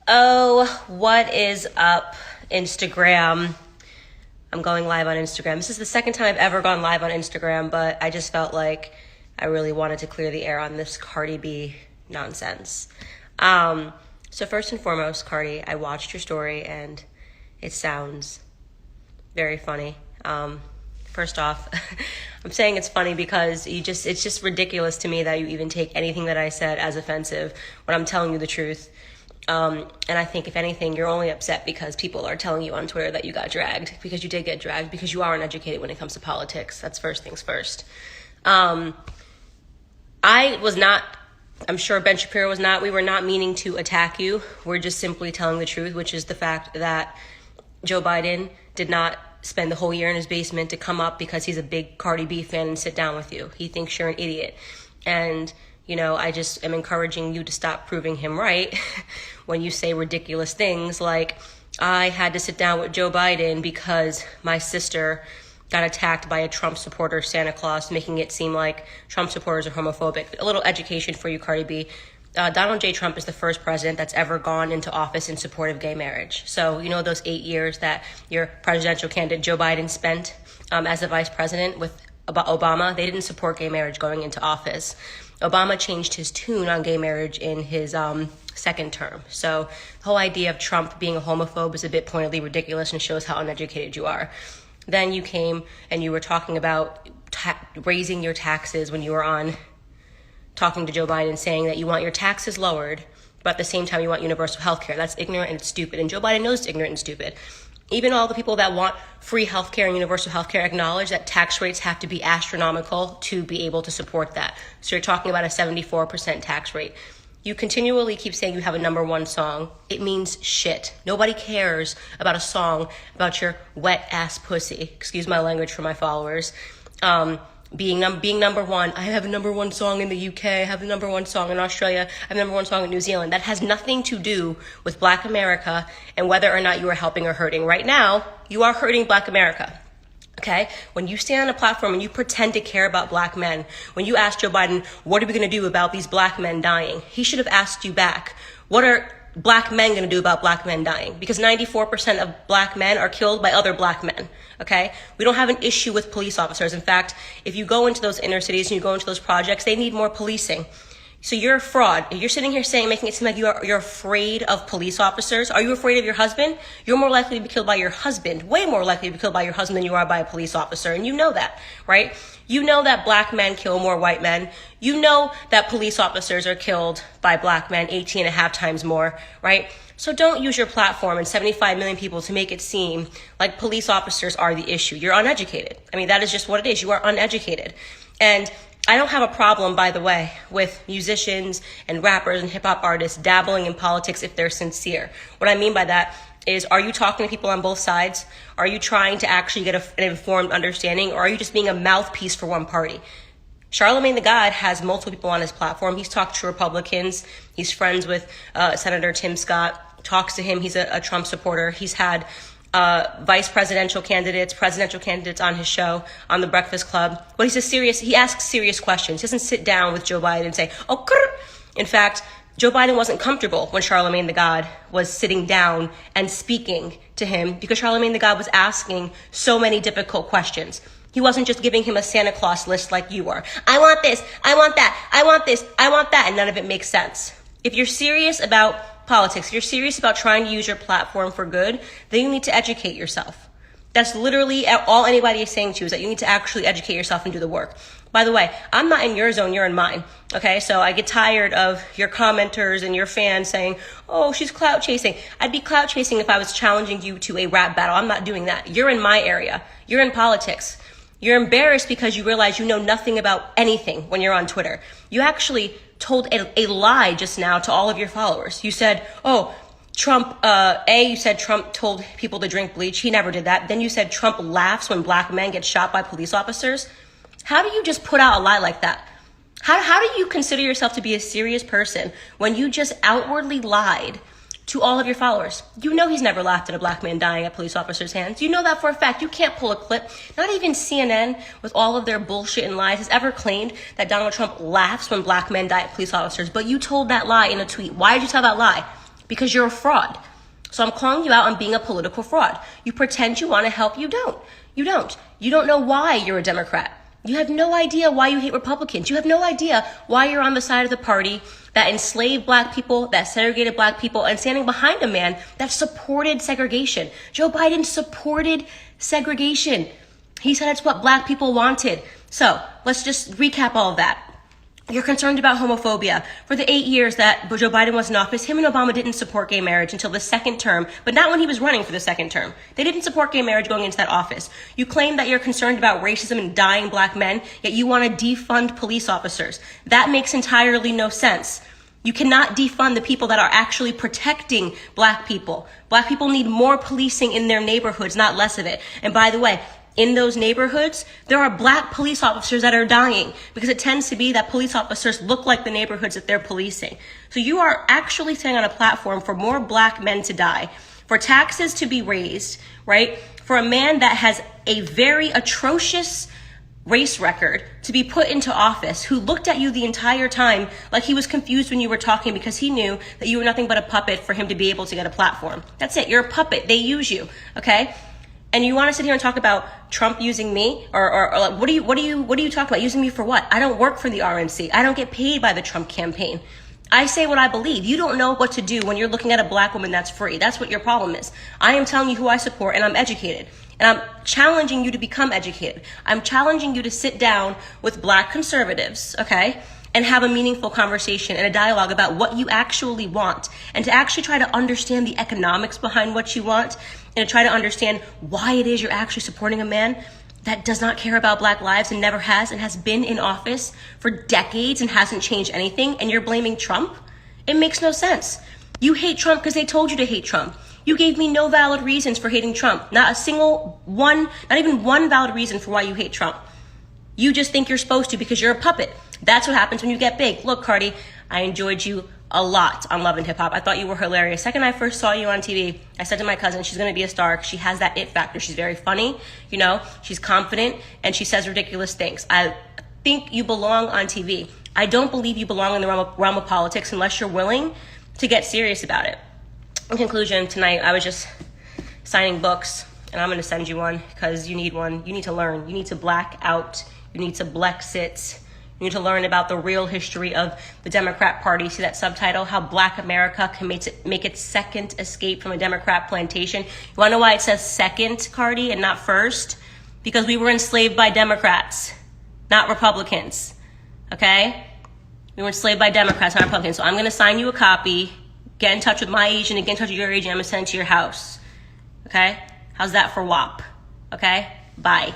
Oh, what is up, Instagram? I'm going live on Instagram. This is the second time I've ever gone live on Instagram, but I just felt like I really wanted to clear the air on this Cardi B nonsense. So first and foremost, Cardi, I watched your story and it sounds very funny. First off, I'm saying it's funny because it's just ridiculous to me that you even take anything that I said as offensive when I'm telling you the truth. And I think if anything, you're only upset because people are telling you on Twitter that you got dragged, because you did get dragged, because you are uneducated when it comes to politics. That's first things first. I was not, I'm sure Ben Shapiro was not, we were not meaning to attack you. We're just simply telling the truth, which is the fact that Joe Biden did not spend the whole year in his basement to come up because he's a big Cardi B fan and sit down with you. He thinks you're an idiot. And I just am encouraging you to stop proving him right when you say ridiculous things like, I had to sit down with Joe Biden because my sister got attacked by a Trump supporter, Santa Claus, making it seem like Trump supporters are homophobic. A little education for you, Cardi B. Donald J. Trump is the first president that's ever gone into office in support of gay marriage. So, those 8 years that your presidential candidate Joe Biden spent as a vice president with Obama, they didn't support gay marriage going into office. Obama changed his tune on gay marriage in his second term. So the whole idea of Trump being a homophobe is a bit pointedly ridiculous and shows how uneducated you are. Then you came and you were talking about raising your taxes when you were on talking to Joe Biden, saying that you want your taxes lowered, but at the same time you want universal health care. That's ignorant and it's stupid. And Joe Biden knows it's ignorant and stupid. Even all the people that want free healthcare and universal healthcare acknowledge that tax rates have to be astronomical to be able to support that. So you're talking about a 74% tax rate. You continually keep saying you have a number one song. It means shit. Nobody cares about a song about your wet ass pussy. Excuse my language for my followers. Being number one. I have a number one song in the UK. I have a number one song in Australia. I have a number one song in New Zealand. That has nothing to do with Black America and whether or not you are helping or hurting. Right now, you are hurting Black America. Okay? When you stand on a platform and you pretend to care about Black men, when you ask Joe Biden, what are we going to do about these Black men dying? He should have asked you back, what are Black men going to do about Black men dying? Because 94% of Black men are killed by other Black men. Okay? We don't have an issue with police officers. In fact, if you go into those inner cities and you go into those projects, they need more policing. So you're a fraud. If you're sitting here making it seem like you're afraid of police officers. Are you afraid of your husband? You're more likely to be killed by your husband, way more likely to be killed by your husband than you are by a police officer. And you know that, right? You know that Black men kill more white men. You know that police officers are killed by Black men 18 and a half times more, right? So don't use your platform and 75 million people to make it seem like police officers are the issue. You're uneducated. I mean, that is just what it is. You are uneducated. And I don't have a problem, by the way, with musicians and rappers and hip hop artists dabbling in politics if they're sincere. What I mean by that is, are you talking to people on both sides? Are you trying to actually get an informed understanding, or are you just being a mouthpiece for one party? Charlemagne the God has multiple people on his platform. He's talked to Republicans. He's friends with Senator Tim Scott, talks to him. He's a Trump supporter. He's had presidential candidates on his show, on The Breakfast Club. But he asks serious questions. He doesn't sit down with Joe Biden and say, oh, grr. In fact, Joe Biden wasn't comfortable when Charlemagne the God was sitting down and speaking to him because Charlemagne the God was asking so many difficult questions. He wasn't just giving him a Santa Claus list like you are. I want this, I want that, I want this, I want that, and none of it makes sense. If you're serious about politics, if you're serious about trying to use your platform for good, then you need to educate yourself. That's literally all anybody is saying to you, is that you need to actually educate yourself and do the work. By the way, I'm not in your zone, you're in mine. Okay, so I get tired of your commenters and your fans saying, oh, she's clout chasing. I'd be clout chasing if I was challenging you to a rap battle. I'm not doing that. You're in my area. You're in politics. You're embarrassed because you realize you know nothing about anything when you're on Twitter. You actually told a lie just now to all of your followers. You said, oh, you said Trump told people to drink bleach. He never did that. Then you said Trump laughs when Black men get shot by police officers. How do you just put out a lie like that? How do you consider yourself to be a serious person when you just outwardly lied to all of your followers? You know he's never laughed at a Black man dying at police officers' hands. You know that for a fact. You can't pull a clip. Not even CNN, with all of their bullshit and lies, has ever claimed that Donald Trump laughs when Black men die at police officers. But you told that lie in a tweet. Why did you tell that lie? because you're a fraud. So I'm calling you out on being a political fraud. You pretend you want to help, you don't. You don't. You don't know why you're a Democrat. You have no idea why you hate Republicans. You have no idea why you're on the side of the party that enslaved black people, that segregated black people, and standing behind a man that supported segregation. Joe Biden supported segregation. He said it's what black people wanted. So let's just recap all of that. You're concerned about homophobia. For the 8 years that Joe Biden was in office, him and Obama didn't support gay marriage until the second term, but not when he was running for the second term. They didn't support gay marriage going into that office. You claim that you're concerned about racism and dying black men, yet you want to defund police officers. That makes entirely no sense. You cannot defund the people that are actually protecting black people. Black people need more policing in their neighborhoods, not less of it. And by the way, in those neighborhoods, there are black police officers that are dying because it tends to be that police officers look like the neighborhoods that they're policing. So you are actually standing on a platform for more black men to die, for taxes to be raised, right? For a man that has a very atrocious race record to be put into office, who looked at you the entire time like he was confused when you were talking because he knew that you were nothing but a puppet for him to be able to get a platform. That's it. You're a puppet. They use you. Okay? And you want to sit here and talk about Trump using me, or like, what are you talking about? Using me for what? I don't work for the RNC. I don't get paid by the Trump campaign. I say what I believe. You don't know what to do when you're looking at a black woman that's free. That's what your problem is. I am telling you who I support, and I'm educated. And I'm challenging you to become educated. I'm challenging you to sit down with black conservatives, okay, and have a meaningful conversation and a dialogue about what you actually want, and to actually try to understand the economics behind what you want, and to try to understand why it is you're actually supporting a man that does not care about black lives and never has, and has been in office for decades and hasn't changed anything, and you're blaming Trump? It makes no sense. You hate Trump because they told you to hate Trump. You gave me no valid reasons for hating Trump. Not a single one, not even one valid reason for why you hate Trump. You just think you're supposed to because you're a puppet. That's what happens when you get big. Look, Cardi, I enjoyed you a lot on Love and Hip Hop. I thought you were hilarious. Second I first saw you on TV, I said to my cousin, she's going to be a star because she has that it factor. She's very funny, you know, she's confident, and she says ridiculous things. I think you belong on TV. I don't believe you belong in the realm of politics unless you're willing to get serious about it. In conclusion, tonight I was just signing books, and I'm going to send you one because you need one. You need to learn. You need to black out. You need to Blexit. You need to learn about the real history of the Democrat Party. See that subtitle? How Black America can make its second escape from a Democrat plantation. You want to know why it says second, Cardi, and not first? Because we were enslaved by Democrats, not Republicans. Okay? We were enslaved by Democrats, not Republicans. So I'm going to sign you a copy. Get in touch with my agent and get in touch with your agent. I'm going to send it to your house. Okay? How's that for WAP? Okay? Bye.